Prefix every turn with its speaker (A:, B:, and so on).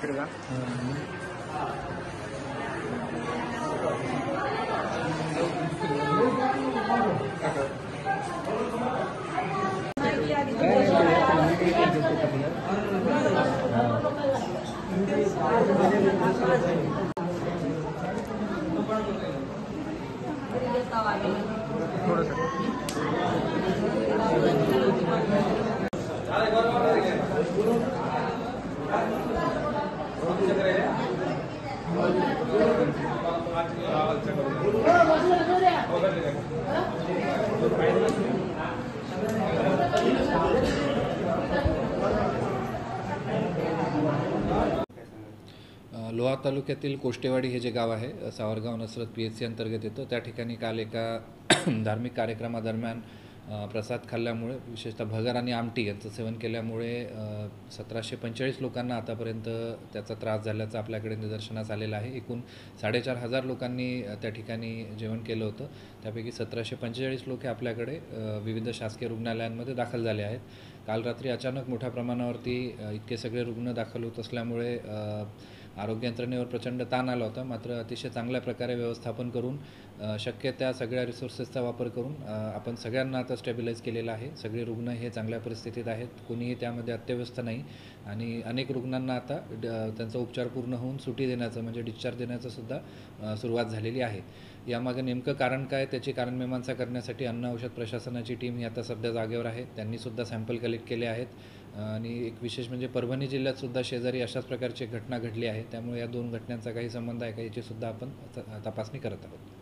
A: पकड़ का थोड़ा सा
B: लोहा तालुक्यातील कोष्टेवाडी हे जे गाव आहे सावरगाव नसरत PHC अंतर्गत येतं। त्या ठिकाणी काल एका धार्मिक कार्यक्रमादरम्यान प्रसाद खाल्ल्यामुळे विशेषतः भगर आणि आमटी यांचं सेवन केल्यामुळे 1745 लोकांना आतापर्यंत त्याचा त्रास झाल्याचं आपल्याकडे निदर्शनास आलेलं आहे। एकूण 4500 लोकांनी त्या ठिकाणी जेवण केलं होतं। त्यापैकी 1745 लोक आपल्याकडे विविध शासकीय रुग्णालयांमध्ये दाखल झाले आहेत। काल रात्री अचानक मोठ्या प्रमाणावरती इतके सगळे रुग्ण दाखल होत असल्यामुळे आरोग्य यंत्रणेवर प्रचंड ताण आला होता। मात्र अतिशय चांगल्या प्रकारे व्यवस्थापन करून शक्य त्या सगळ्या रिसोर्सेसचा वापर करून आपण सगळ्यांना आता स्टेबिलाइज केलेलं आहे। सगळे रुग्ण हे चांगल्या परिस्थितीत आहेत, कोणीही त्यामध्ये अत्यवस्थ नाही आणि अनेक रुग्णांना आता त्यांचा उपचार पूर्ण होऊन सुटी देण्याचं म्हणजे डिस्चार्ज देण्याचं सुद्धा सुरुवात झालेली आहे। यामागे नेमकं कारण काय त्याची कारणमीमांसा करण्यासाठी अन्न औषध प्रशासनाची टीम ही आता सध्या जागेवर आहे। त्यांनी सुद्धा सॅम्पल कलेक्ट केले आहेत आणि एक विशेष म्हणजे परभणी जिल्ह्यात सुद्धा शेजारी अशाच प्रकारची घटना घडली आहे। त्यामुळे या दोन घटनांचा काही संबंध आहे का याची सुद्धा आपण तपासणी करत आहोत।